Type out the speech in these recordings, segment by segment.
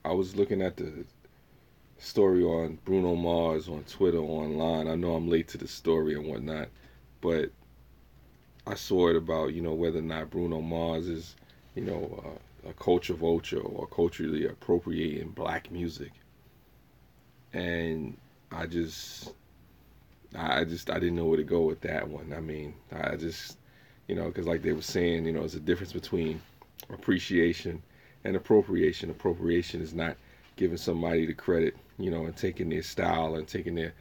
I was looking at the story on Bruno Mars on Twitter online. I know I'm late to the story and whatnot, but I saw it about whether or not Bruno Mars is a culture vulture or culturally appropriating black music, and I just I didn't know where to go with that one. I mean, I just because like they were saying, there's a difference between appreciation and appropriation. Appropriation is not giving somebody the credit, and taking their style and taking their,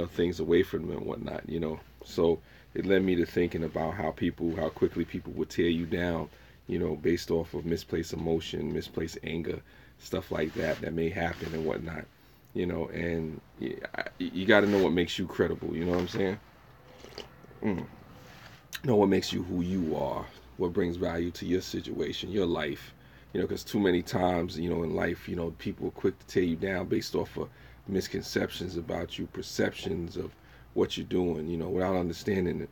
things away from them and whatnot. So it led me to thinking about how quickly people would tear you down, based off of misplaced emotion, misplaced anger, stuff like that may happen and whatnot. And you got to know what makes you credible. You know what I'm saying? Mm. Know what makes you who you are, what brings value to your situation, your life. Because too many times, in life, people are quick to tear you down based off of misconceptions about you, perceptions of what you're doing, without understanding it,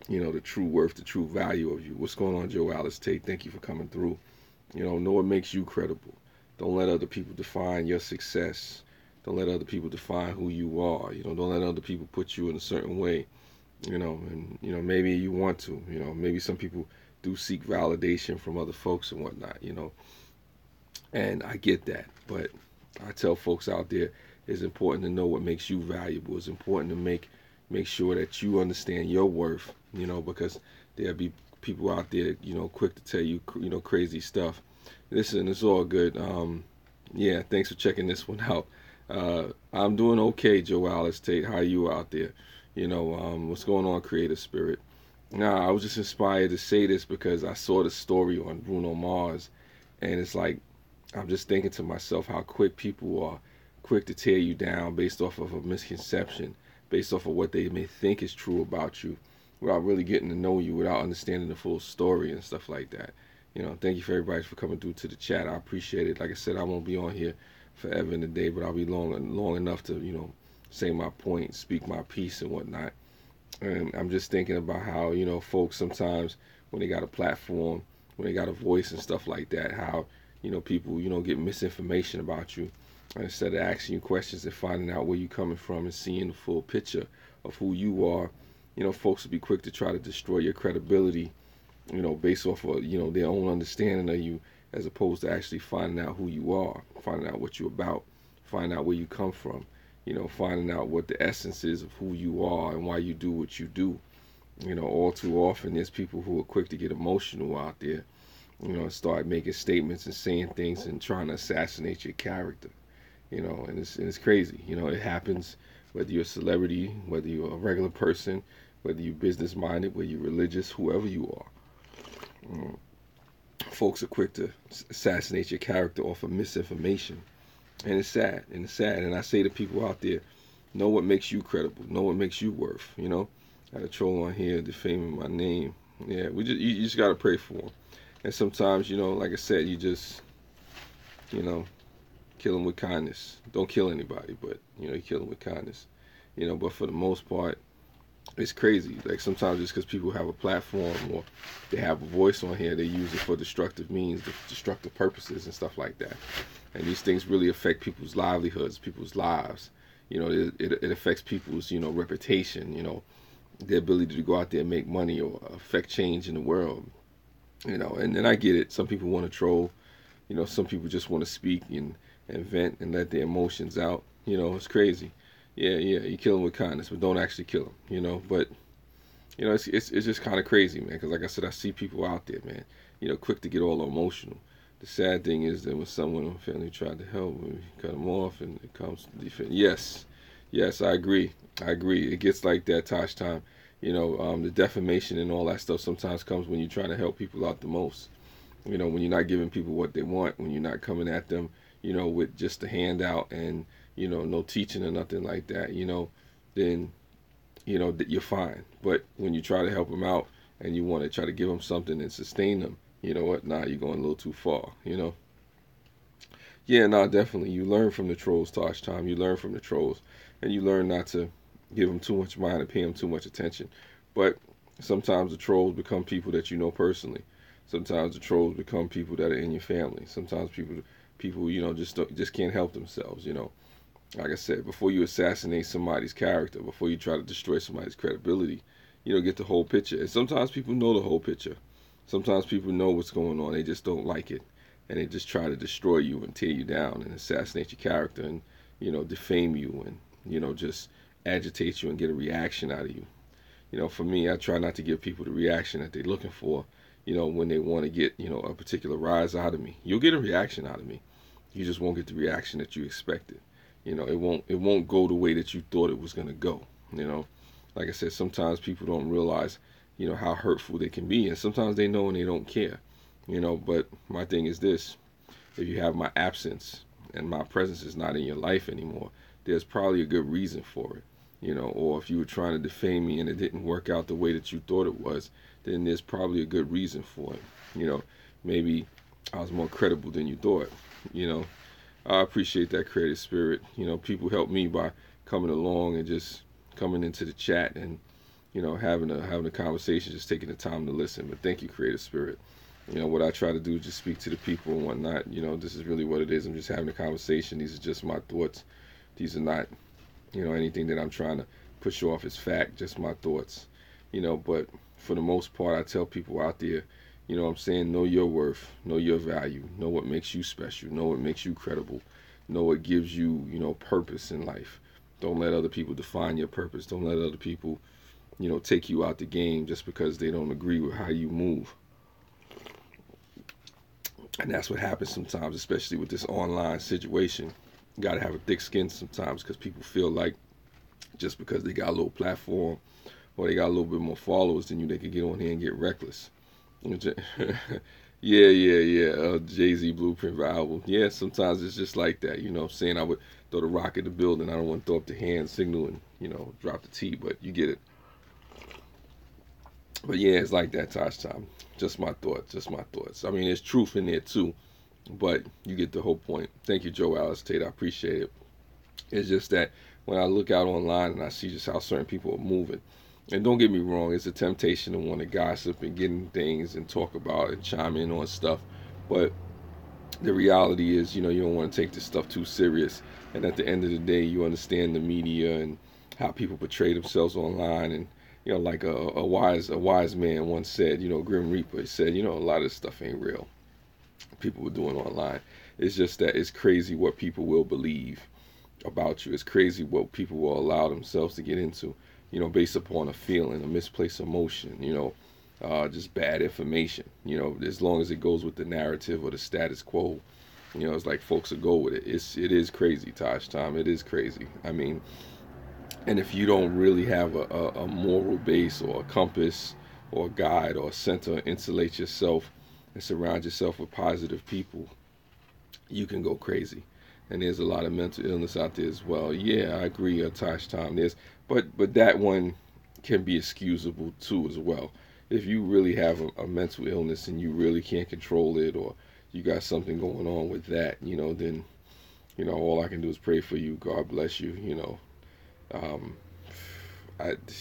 the true worth, the true value of you. What's going on, Joe Alice Tate? Thank you for coming through. Know what makes you credible. Don't let other people define your success. Don't let other people define who you are. Don't let other people put you in a certain way. And maybe you want to. Maybe some people do seek validation from other folks and whatnot. And I get that, but I tell folks out there, it's important to know what makes you valuable. It's important to make sure that you understand your worth. Because there'll be people out there, quick to tell you, crazy stuff. Listen, it's all good. Yeah, thanks for checking this one out. I'm doing okay, Joe Alice Tate. How are you out there? What's going on, Creative Spirit? Nah, I was just inspired to say this because I saw the story on Bruno Mars, and it's like I'm just thinking to myself how quick people are quick to tear you down based off of a misconception, based off of what they may think is true about you, without really getting to know you, without understanding the full story and stuff like that. Thank you for everybody for coming through to the chat. I appreciate it. Like I said, I won't be on here forever in the day, but I'll be long enough to say my point, speak my piece and whatnot. And I'm just thinking about how folks sometimes when they got a platform, when they got a voice and stuff like that, how people get misinformation about you. And instead of asking you questions and finding out where you're coming from and seeing the full picture of who you are, folks will be quick to try to destroy your credibility, based off of their own understanding of you, as opposed to actually finding out who you are, finding out what you're about, finding out where you come from, finding out what the essence is of who you are and why you do what you do. All too often there's people who are quick to get emotional out there, and start making statements and saying things and trying to assassinate your character, and it's crazy. It happens whether you're a celebrity, whether you're a regular person, whether you're business minded, whether you're religious, whoever you are. Folks are quick to assassinate your character off of misinformation. And it's sad. And it's sad. And I say to people out there, know what makes you credible. Know what makes you worth. Got a troll on here defaming my name. Yeah, you just gotta pray for them. And sometimes, like I said, you just, you know, kill them with kindness. Don't kill anybody, but you kill them with kindness. But for the most part, it's crazy. Like sometimes just because people have a platform or they have a voice on here, they use it for destructive means, destructive purposes and stuff like that. And these things really affect people's livelihoods, people's lives. It affects people's reputation. Their ability to go out there and make money or affect change in the world. And then I get it. Some people want to troll. Some people just want to speak and vent and let their emotions out. It's crazy. Yeah, you kill them with kindness, but don't actually kill them. But it's just kind of crazy, man. Because like I said, I see people out there, man. Quick to get all emotional. The sad thing is that when someone in the family tried to help, we cut them off, and it comes to defense. Yes, I agree. It gets like that, Tosh time. The defamation and all that stuff sometimes comes when you try to help people out the most. When you're not giving people what they want, when you're not coming at them, with just a handout and no teaching or nothing like that, then that you're fine. But when you try to help them out and you want to try to give them something and sustain them, you know what? Nah, you're going a little too far. Yeah, nah, definitely. You learn from the trolls, Tosh time. You learn from the trolls, and you learn not to give them too much mind and pay them too much attention. But sometimes the trolls become people that you know personally. Sometimes the trolls become people that are in your family. Sometimes people People, just can't help themselves. Like I said, before you assassinate somebody's character, before you try to destroy somebody's credibility, get the whole picture. And sometimes people know the whole picture. Sometimes people know what's going on. They just don't like it, and they just try to destroy you and tear you down and assassinate your character and defame you and just agitate you and get a reaction out of you. For me, I try not to give people the reaction that they're looking for. When they want to get a particular rise out of me, you'll get a reaction out of me. You just won't get the reaction that you expected. It won't go the way that you thought it was gonna go. Like I said, sometimes people don't realize how hurtful they can be, and sometimes they know and they don't care. But my thing is this: if you have my absence and my presence is not in your life anymore, there's probably a good reason for it. Or if you were trying to defame me and it didn't work out the way that you thought it was, then there's probably a good reason for it. Maybe I was more credible than you thought. I appreciate that creative spirit. People help me by coming along and just coming into the chat and having a conversation, just taking the time to listen. But thank you, creative spirit. What I try to do is just speak to the people and whatnot. This is really what it is. I'm just having a conversation. These are just my thoughts. These are not anything that I'm trying to push off as fact, just my thoughts. But for the most part, I tell people out there, I'm saying, know your worth, know your value, know what makes you special, know what makes you credible, know what gives you, purpose in life. Don't let other people define your purpose. Don't let other people, take you out the game just because they don't agree with how you move. And that's what happens sometimes, especially with this online situation. You got to have a thick skin sometimes because people feel like just because they got a little platform or they got a little bit more followers than you, they can get on here and get reckless. Yeah. Jay-Z Blueprint for album. Yeah, sometimes it's just like that. I'm saying? I would throw the rock at the building. I don't want to throw up the hand signal and, drop the T, but you get it. But yeah, it's like that, Tosh Time. Just my thoughts. I mean, there's truth in there too, but you get the whole point. Thank you, Joe Alice Tate. I appreciate it. It's just that when I look out online and I see just how certain people are moving, and don't get me wrong, it's a temptation to want to gossip and get in things and talk about and chime in on stuff, but the reality is, you don't want to take this stuff too serious. And at the end of the day, you understand the media and how people portray themselves online. And like a wise man once said, Grim Reaper, he said, a lot of this stuff ain't real. People were doing online. It's just that it's crazy what people will believe about you. It's crazy what people will allow themselves to get into, based upon a feeling, a misplaced emotion, just bad information. As long as it goes with the narrative or the status quo, it's like folks will go with it. It is crazy, Tosh Time. It is crazy. I mean, and if you don't really have a moral base or a compass or a guide or a center, insulate yourself and surround yourself with positive people, you can go crazy. And there's a lot of mental illness out there as well. Yeah, I agree, Tosh Time. But that one can be excusable too as well. If you really have a mental illness and you really can't control it, or you got something going on with that, then all I can do is pray for you. God bless you. Um,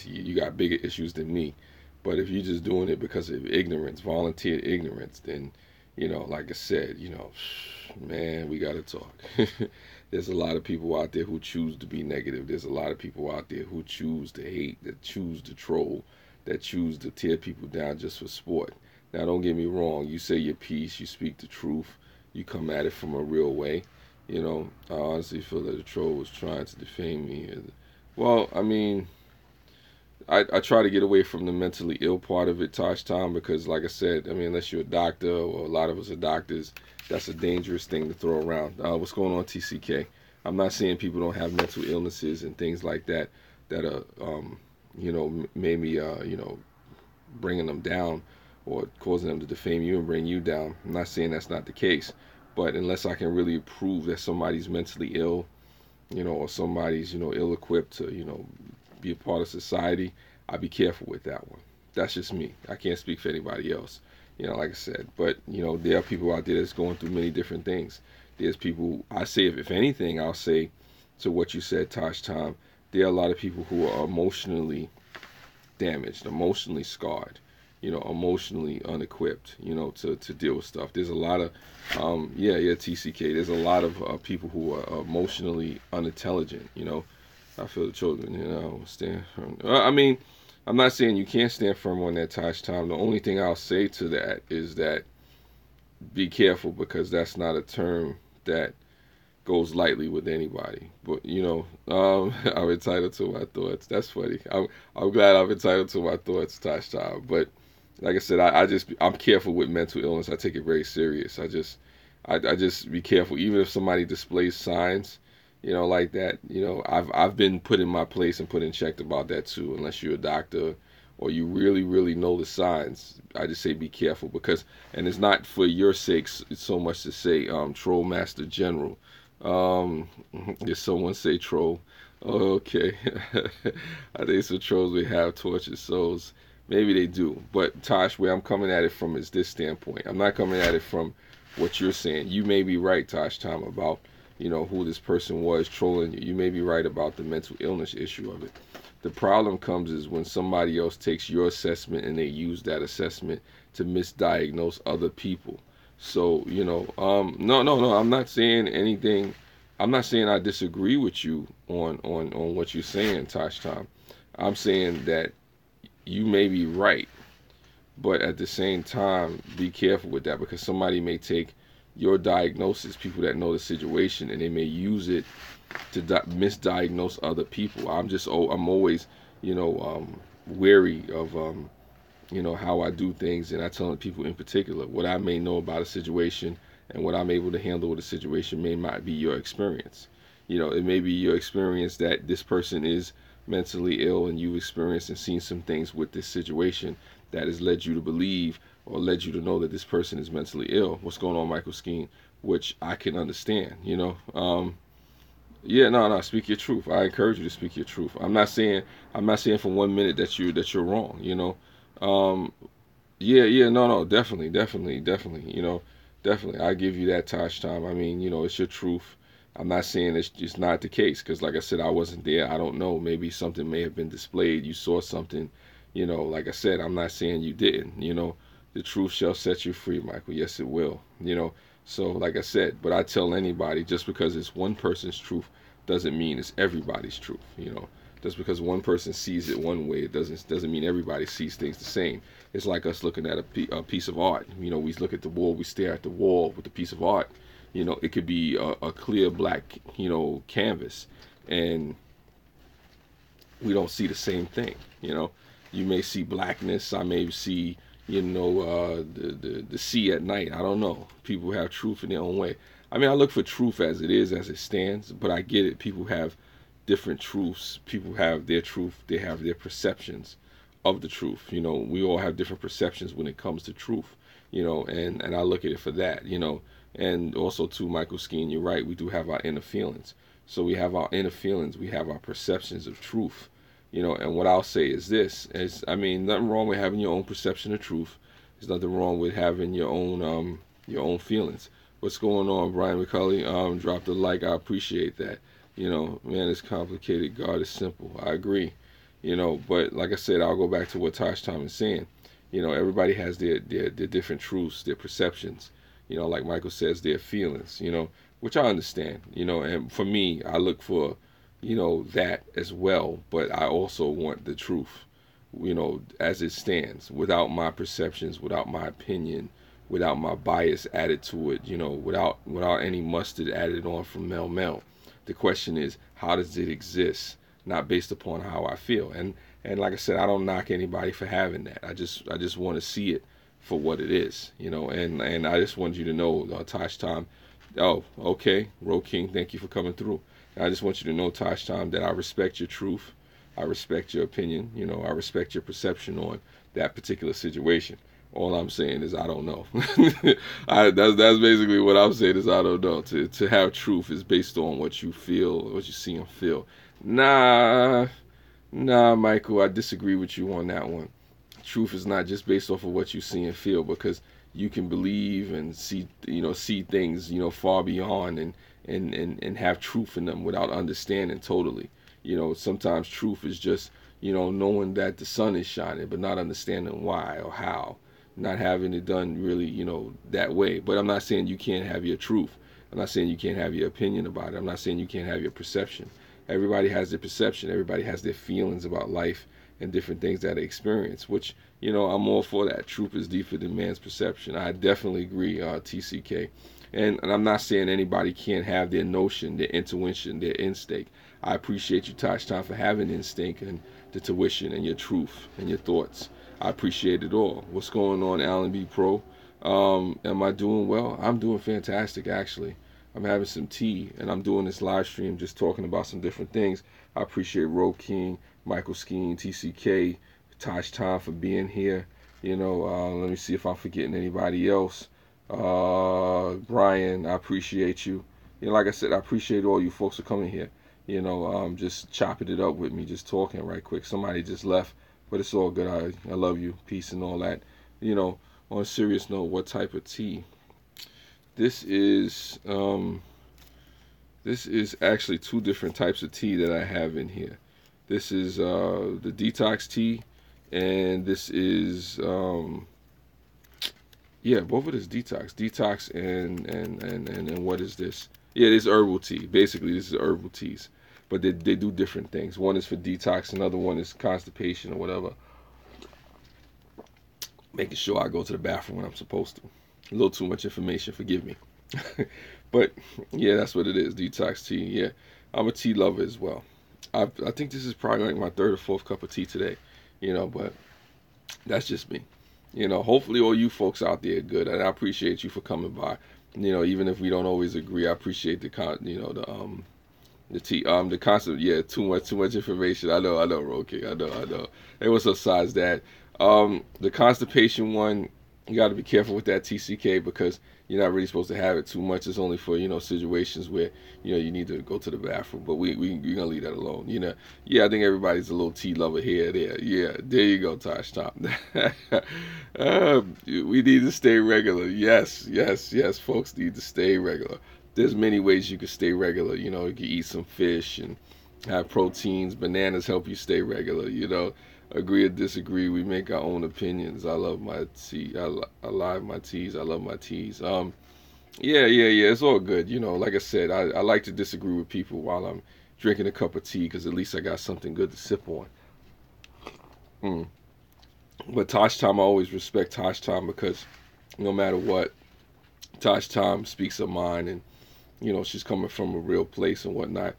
you got bigger issues than me. But if you're just doing it because of ignorance, volunteered ignorance, then like I said, man, we got to talk. There's a lot of people out there who choose to be negative. There's a lot of people out there who choose to hate, that choose to troll, that choose to tear people down just for sport. Now, don't get me wrong. You say your piece. You speak the truth. You come at it from a real way. I honestly feel that the troll was trying to defame me. Well, I mean, I try to get away from the mentally ill part of it, Tosh Time, because like I said, I mean, unless you're a doctor, or a lot of us are doctors, that's a dangerous thing to throw around. What's going on, TCK? I'm not saying people don't have mental illnesses and things like that are, maybe, bringing them down or causing them to defame you and bring you down. I'm not saying that's not the case, but unless I can really prove that somebody's mentally ill, or somebody's, ill-equipped to, be a part of society, I'd be careful with that one. That's just me. I can't speak for anybody else, like I said. But, there are people out there that's going through many different things. There's people, I say, if anything, I'll say to what you said, Tosh Time, there are a lot of people who are emotionally damaged, emotionally scarred, emotionally unequipped, to deal with stuff. There's a lot of, yeah, TCK. There's a lot of people who are emotionally unintelligent. I feel the children, stand firm. I mean, I'm not saying you can't stand firm on that, Tosh Time. The only thing I'll say to that is that be careful, because that's not a term that goes lightly with anybody. But I'm entitled to my thoughts. That's funny. I'm glad I'm entitled to my thoughts, Tosh Time. But like I said, I'm careful with mental illness. I take it very serious. I just be careful, even if somebody displays signs, like that. I've been put in my place and put in check about that too. Unless you're a doctor or you really, really know the signs, I just say be careful, because, and it's not for your sakes. It's so much to say, Troll Master General. Did someone say troll? Oh, okay. I think some trolls we have tortured souls. Maybe they do. But Tosh, where I'm coming at it from is this standpoint. I'm not coming at it from what you're saying. You may be right, Tosh Tom, about who this person was trolling you. You may be right about the mental illness issue of it. The problem comes is when somebody else takes your assessment and they use that assessment to misdiagnose other people. So, no, I'm not saying anything. I'm not saying I disagree with you on what you're saying, Tosh Tom. I'm saying that you may be right, but at the same time, be careful with that, because somebody may take your diagnosis, people that know the situation, and they may use it to misdiagnose other people. I'm always, wary of, how I do things, and I tell people in particular what I may know about a situation and what I'm able to handle with a situation may not be your experience. It may be your experience that this person is mentally ill, and you've experienced and seen some things with this situation that has led you to believe or led you to know that this person is mentally ill. What's going on, Michael Skeen? Which I can understand. Yeah, no, speak your truth. I encourage you to speak your truth. I'm not saying for 1 minute that you're wrong. Yeah, no, definitely. Definitely. I give you that, Tosh Time. I mean, it's your truth. I'm not saying it's just not the case, because like I said, I wasn't there. I don't know. Maybe something may have been displayed. You saw something. Like I said, I'm not saying you didn't. The truth shall set you free, Michael. Yes, it will. So like I said, but I tell anybody, just because it's one person's truth doesn't mean it's everybody's truth. Just because one person sees it one way, it doesn't mean everybody sees things the same. It's like us looking at a piece of art. We look at the wall, we stare at the wall with a piece of art. It could be a clear black, canvas, and we don't see the same thing. You may see blackness. I may see, the sea at night. I don't know. People have truth in their own way. I mean, I look for truth as it is, as it stands, but I get it. People have different truths. People have their truth. They have their perceptions of the truth. We all have different perceptions when it comes to truth, and I look at it for that, and also too, Michael Skeen, you're right. We do have our inner feelings. So we have our inner feelings. We have our perceptions of truth. And what I'll say is this: I mean, nothing wrong with having your own perception of truth. There's nothing wrong with having your own feelings. What's going on, Brian McCulley? Dropped a like. I appreciate that. Man, it's complicated. God is simple. I agree. But like I said, I'll go back to what Tosh Tom is saying. Everybody has their different truths, their perceptions. Like Michael says, their feelings. Which I understand. And for me, I look for, that as well. But I also want the truth, as it stands, without my perceptions, without my opinion, without my bias added to it, without any mustard added on from Mel. The question is, how does it exist? Not based upon how I feel. And like I said, I don't knock anybody for having that. I just want to see it for what it is, and I just want you to know, Tosh Tom. Oh, okay, Ro King, thank you for coming through. I just want you to know, Tosh Tom, that I respect your truth. I respect your opinion. I respect your perception on that particular situation. All I'm saying is I don't know. That's basically what I'm saying is I don't know. To have truth is based on what you feel, what you see and feel. Nah, Michael, I disagree with you on that one. Truth is not just based off of what you see and feel, because you can believe and see things far beyond and have truth in them without understanding totally. Sometimes truth is just knowing that the sun is shining, but not understanding why or how, not having it done really, that way. But I'm not saying you can't have your truth. I'm not saying you can't have your opinion about it. I'm not saying you can't have your perception. Everybody has their perception. Everybody has their feelings about life and different things that they experience, which, I'm all for that. Truth is deeper than man's perception. I definitely agree, TCK. And I'm not saying anybody can't have their notion, their intuition, their instinct. I appreciate you, Tosh Time, for having instinct and the tuition and your truth and your thoughts. I appreciate it all. What's going on, Alan B. Pro? Am I doing well? I'm doing fantastic, actually. I'm having some tea, and I'm doing this live stream just talking about some different things. I appreciate Roe King, Michael Skeen, TCK, Tosh Time for being here. Let me see if I'm forgetting anybody else. Brian, I appreciate you. Like I said, I appreciate all you folks for coming here. Just chopping it up with me, just talking right quick. Somebody just left, but it's all good. I love you, peace and all that. On a serious note, what type of tea? This is actually two different types of tea that I have in here. This is the detox tea, and this is both of this detox and what is this? Yeah, this herbal tea. Basically, this is herbal teas, but they do different things. One is for detox, another one is constipation or whatever. Making sure I go to the bathroom when I'm supposed to. A little too much information, forgive me. But yeah, that's what it is, detox tea. Yeah, I'm a tea lover as well. I think this is probably like my third or fourth cup of tea today, but that's just me. Hopefully all you folks out there are good, and I appreciate you for coming by. Even if we don't always agree, I appreciate the concept. Yeah, too much information. I know, Roki. I know. Hey, what's up, size that? The constipation one, you got to be careful with that, TCK, because you're not really supposed to have it too much. It's only for situations where you need to go to the bathroom. But we're gonna leave that alone. Yeah, I think everybody's a little tea lover here, there. Yeah, there you go, Tosh Tom. We need to stay regular. Yes. Folks need to stay regular. There's many ways you can stay regular. You can eat some fish and have proteins. Bananas help you stay regular. Agree or disagree, we make our own opinions. I love my tea. I love my teas. I love my teas. Yeah. It's all good. Like I said, I like to disagree with people while I'm drinking a cup of tea, because at least I got something good to sip on. But Tosh Time, I always respect Tosh Time, because no matter what, Tosh Time speaks her mind, and she's coming from a real place and whatnot.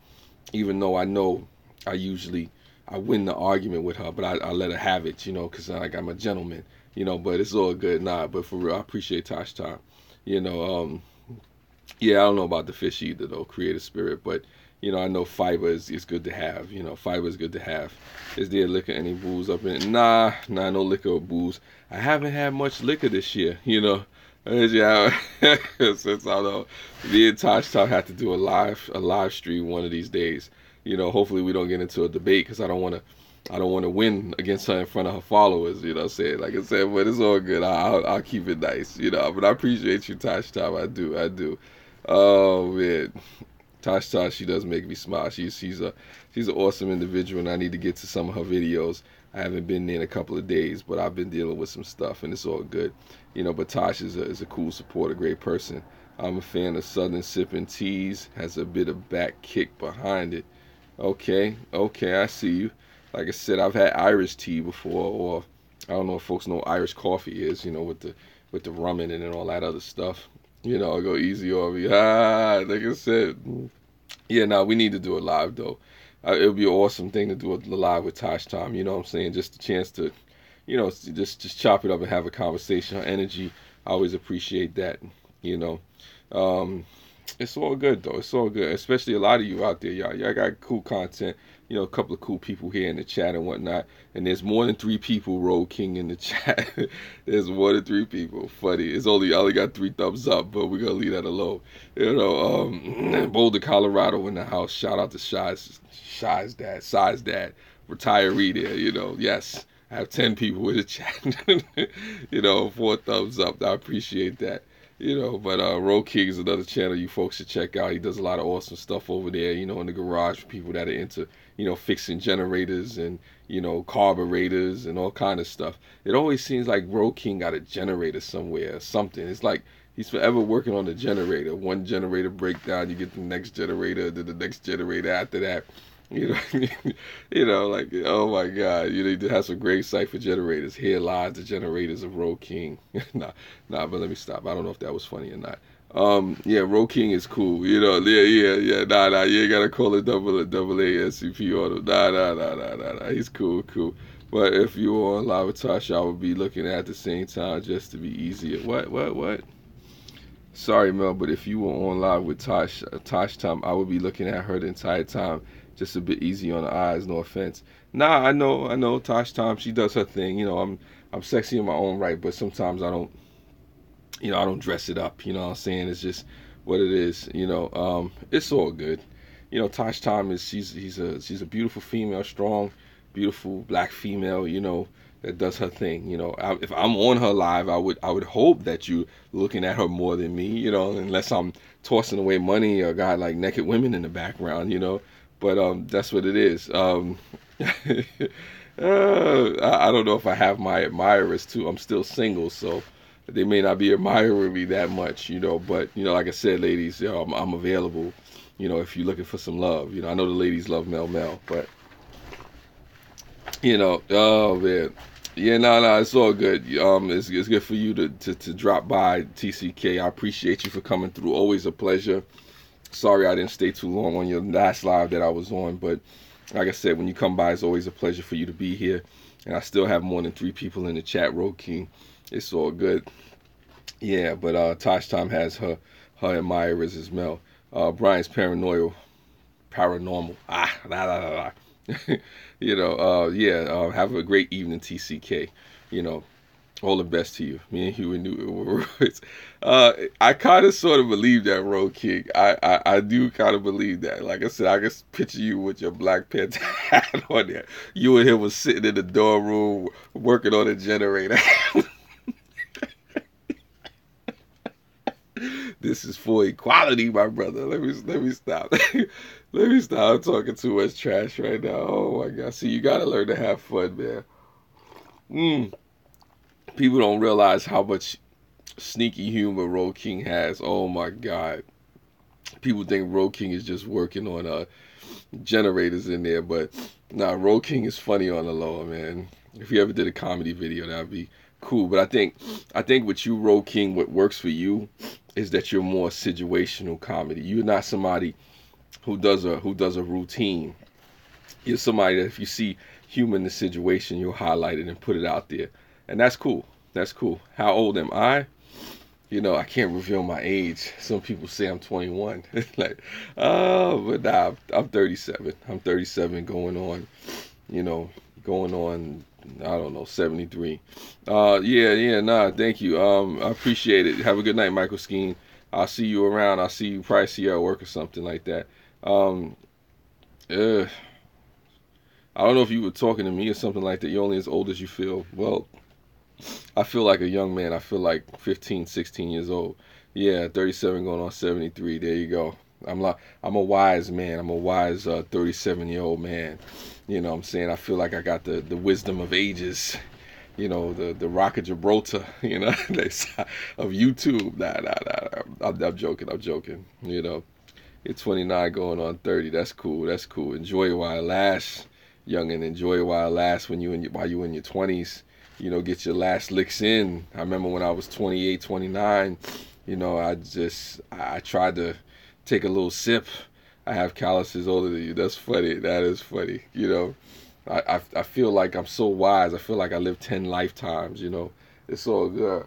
Even though I know I win the argument with her, but I let her have it, because I'm a gentleman, but it's all good. But for real, I appreciate Tosh Time. Yeah, I don't know about the fish either, though, creative spirit, but, I know fiber is good to have. Fiber is good to have. Is there liquor, any booze up in it? Nah, no liquor or booze. I haven't had much liquor this year, Yeah, since I know me and Tosh Time have to do a live stream one of these days. Hopefully we don't get into a debate, because I don't want to win against her in front of her followers. Like I said, but it's all good. I'll keep it nice. But I appreciate you, Tosh Time. I do. Oh man, Tosh, she does make me smile. She's an awesome individual, and I need to get to some of her videos. I haven't been there in a couple of days, but I've been dealing with some stuff, and it's all good. But Tosh is a cool supporter, great person. I'm a fan of Southern sipping teas. Has a bit of back kick behind it. Okay, I see you. Like I said, I've had Irish tea before, or I don't know if folks know what Irish coffee is, with the rum in it and all that other stuff. I'll go easy on me. Like I said. Yeah, we need to do it live, though. It would be an awesome thing to do it live with Tosh Time, what I'm saying? Just a chance to, just chop it up and have a conversation. Her energy, I always appreciate that, It's all good, though. It's all good. Especially a lot of you out there, y'all got cool content. A couple of cool people here in the chat and whatnot. And there's more than 3 people, Road King, in the chat. There's more than 3 people. Funny. I only got 3 thumbs up, but we're gonna leave that alone. Boulder, Colorado in the house. Shout out to Shy's dad, retiree there. Yes. I have 10 people in the chat. 4 thumbs up. I appreciate that. But Ro King is another channel you folks should check out. He does a lot of awesome stuff over there, in the garage for people that are into, fixing generators and, carburetors and all kind of stuff. It always seems like Ro King got a generator somewhere or something. It's like he's forever working on the generator. One generator breakdown, you get the next generator, then the next generator after that. You know, like, oh my God, he has a great site for generators. Here lies the generators of Ro King. But let me stop. I don't know if that was funny or not. Yeah, Ro King is cool. Yeah. Nah. You ain't gotta call it double A SCP auto. Nah. He's cool. But if you were on live with Tasha, I would be looking at the same time just to be easier. What? Sorry, Mel, but if you were on live with Tosh time, I would be looking at her the entire time, just a bit easy on the eyes. No offense. Nah, I know. Tosh time, she does her thing. I'm sexy in my own right, but sometimes I don't dress it up. You know what I'm saying? It's just what it is. It's all good. Tosh time is she's a beautiful female, strong, beautiful black female. That does her thing. If I'm on her live, I would hope that you looking at her more than me. Unless I'm tossing away money or got like naked women in the background. But that's what it is. I don't know if I have my admirers too. I'm still single, so they may not be admiring me that much. But like I said, ladies, I'm available. If you're looking for some love. I know the ladies love Mel, but oh man. Yeah, no, it's all good. It's good for you to drop by, TCK. I appreciate you for coming through. Always a pleasure. Sorry I didn't stay too long on your last live that I was on, but like I said, when you come by, it's always a pleasure for you to be here. And I still have more than 3 people in the chat, Ro King. It's all good. Yeah, but Tosh Time has her admirers as well. Brian's paranormal. Have a great evening, TCK. All the best to you. Me and Huey knew it. I kind of sort of believe that, Ro King. I do kind of believe that. Like I said, I can picture you with your Black Panther hat on there. You and him was sitting in the dorm room working on a generator. This is for equality, my brother. Let me stop. Let me stop. I'm talking too much trash right now. Oh my God. See, you gotta learn to have fun, man. People don't realize how much sneaky humor Ro King has. Oh my God. People think Ro King is just working on generators in there, but nah, Ro King is funny on the low, man. If you ever did a comedy video, that'd be cool. But I think with you, Ro King, what works for you is that you're more situational comedy. You're not somebody who does a routine. You're somebody that if you see humor in the situation, you'll highlight it and put it out there. And that's cool. That's cool. How old am I? I can't reveal my age. Some people say I'm 21. But nah, I'm 37. I'm 37 going on, I don't know, 73. Thank you. I appreciate it. Have a good night, Michael Skeen. I'll see you around. I'll see you, probably see you at work or something like that. I don't know if you were talking to me or something like that. You're only as old as you feel. Well, I feel like a young man. I feel like 15, 16 years old. Yeah, 37 going on 73. There you go. I'm a wise man. I'm a wise 37-year-old man. You know what I'm saying? I feel like I got the wisdom of ages. The Rock of Gibraltar, of YouTube. Nah. I'm joking. You're 29 going on 30. That's cool. Enjoy it while it lasts, youngin'. Enjoy it while it lasts while you in your 20s. Get your last licks in. I remember when I was 28, 29, I tried to take a little sip. I have calluses older than you. That's funny. That is funny. I feel like I'm so wise. I feel like I lived 10 lifetimes. It's all good.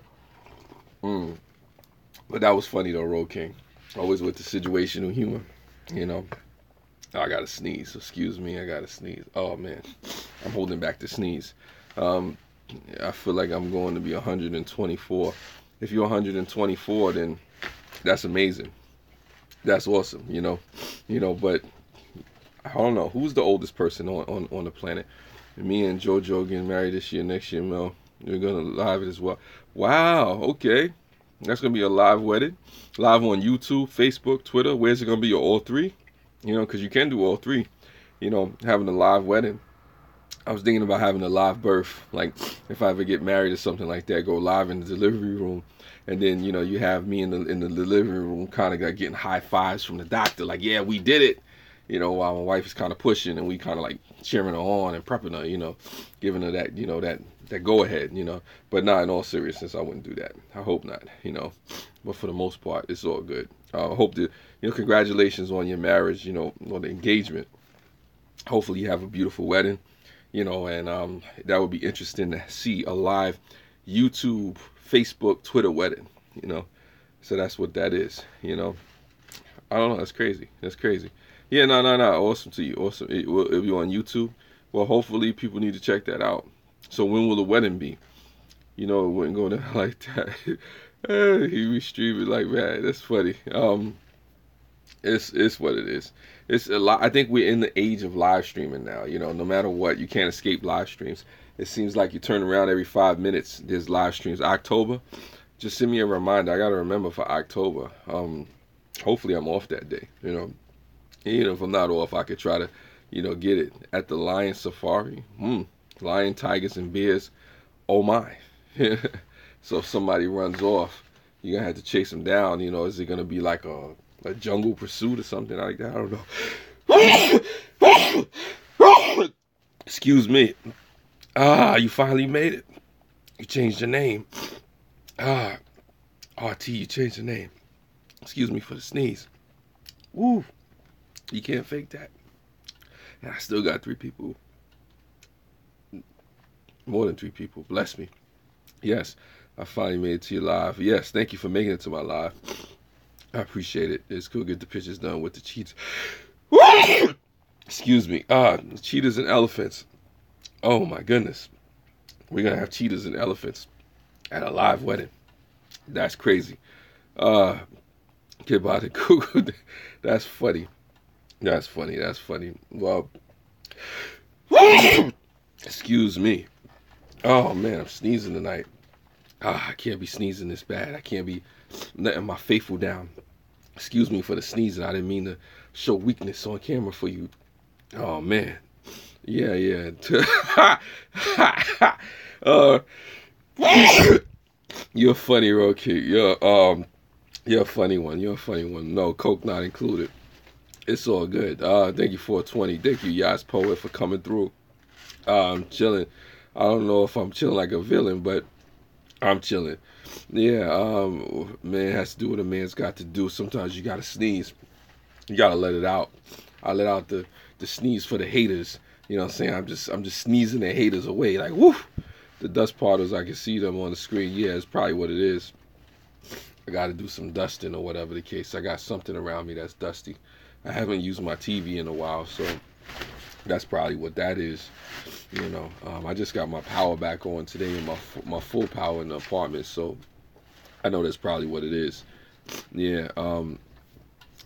But that was funny though, Ro King. Always with the situational humor. I gotta sneeze. Excuse me. I gotta sneeze. Oh man, I'm holding back the sneeze. I feel like I'm going to be 124. If you're 124, then that's amazing. That's awesome. But I don't know who's the oldest person on the planet. Me and JoJo getting married this year, next year, Mel. We're gonna live it as well. Wow. Okay. That's gonna be a live wedding, live on YouTube, Facebook, Twitter. Where's it gonna be? All three? You know, because you can do all three. You know, having a live wedding. I was thinking about having a live birth. Like, if I ever get married or something like that, go live in the delivery room, and then you have me in the delivery room, kind of like getting high fives from the doctor, like, yeah, we did it. While my wife is kind of pushing and we kind of like cheering her on and prepping her, giving her that, that go ahead, But not in all seriousness, I wouldn't do that. I hope not. But for the most part, it's all good. I hope that, congratulations on your marriage, on the engagement. Hopefully you have a beautiful wedding, and that would be interesting to see a live YouTube, Facebook, Twitter wedding. So that's what that is. I don't know. That's crazy. That's crazy. Yeah, no. Awesome to you. Awesome. It'll be on YouTube. Well, hopefully people need to check that out. So when will the wedding be? It wouldn't go down like that. He be streaming like that. That's funny. It's what it is. It's a lot. I think we're in the age of live streaming now. No matter what, you can't escape live streams. It seems like you turn around every 5 minutes. There's live streams. October. Just send me a reminder. I gotta remember for October. Hopefully I'm off that day. If I'm not off, I could try to, get it at the Lion Safari. Lion, tigers, and bears. Oh my. So if somebody runs off, you're gonna have to chase them down. Is it gonna be like a jungle pursuit or something like that? I don't know. Excuse me. You finally made it. You changed your name. RT, you changed your name. Excuse me for the sneeze. Woo. You can't fake that. And I still got 3 people. More than 3 people. Bless me. Yes, I finally made it to your live. Yes, thank you for making it to my live. I appreciate it. It's cool to get the pictures done with the cheetahs. Excuse me. Cheetahs and elephants. Oh my goodness. We're going to have cheetahs and elephants at a live wedding. That's crazy. Get by the Google. That's funny. That's funny. Well, excuse me. Oh man, I'm sneezing tonight. I can't be sneezing this bad. I can't be letting my faithful down. Excuse me for the sneezing. I didn't mean to show weakness on camera for you. Oh man. Yeah. You're funny, Rocky. You're a funny one. No, Coke not included. It's all good. Thank you for 20. Thank you, Yas Poet, for coming through. I'm chilling. I don't know if I'm chilling like a villain, but I'm chilling. Yeah, man, it has to do what a man's got to do. Sometimes you gotta sneeze. You gotta let it out. I let out the sneeze for the haters. You know what I'm saying? I'm just sneezing the haters away. Like, whoo! The dust particles, I can see them on the screen. Yeah, it's probably what it is. I gotta do some dusting or whatever the case. I got something around me that's dusty. I haven't used my TV in a while, so that's probably what that is. I just got my power back on today, and my full power in the apartment, so I know that's probably what it is. Yeah,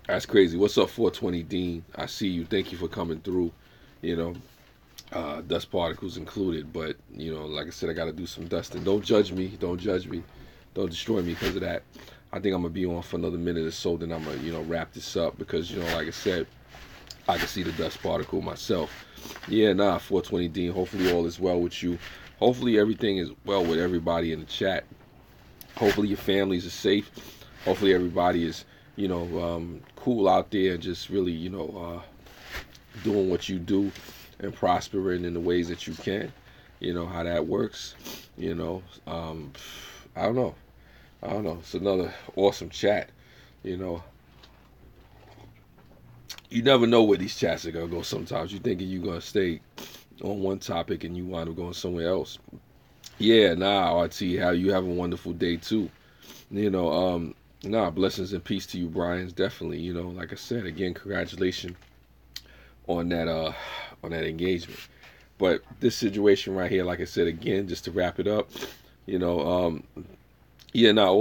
that's crazy. What's up, 420 Dean? I see you. Thank you for coming through. Dust particles included, but like I said, I got to do some dusting. Don't judge me. Don't destroy me because of that. I think I'm gonna be on for another minute or so, then I'm gonna wrap this up because like I said, I can see the dust particle myself. Yeah, 420 Dean. Hopefully all is well with you. Hopefully everything is well with everybody in the chat. Hopefully your families are safe. Hopefully everybody is cool out there and just really doing what you do and prospering in the ways that you can. How that works. I don't know. It's another awesome chat. You never know where these chats are gonna go. Sometimes you thinking you're gonna stay on one topic and you wind up going somewhere else. Yeah, RT, how you have a wonderful day too. Blessings and peace to you, Brian. Definitely. Like I said again, congratulations on that engagement. But this situation right here, like I said again, just to wrap it up, all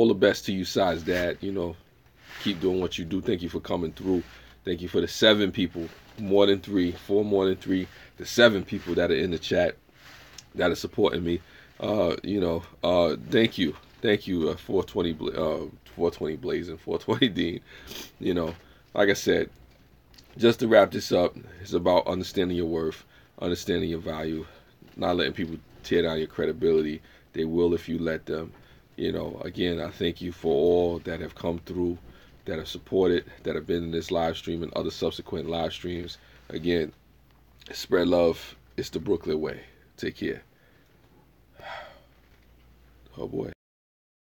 the best to you, Size Dad. Keep doing what you do. Thank you for coming through. Thank you for the 7 people, more than 3, 4 more than 3, the 7 people that are in the chat that are supporting me. Thank you. Thank you, 420 Blazing, 420 Dean. You know, like I said, just to wrap this up, it's about understanding your worth, understanding your value, not letting people tear down your credibility. They will if you let them. Again, I thank you for all that have come through, that have supported, that have been in this live stream and other subsequent live streams. Again, spread love. It's the Brooklyn way. Take care. Oh boy.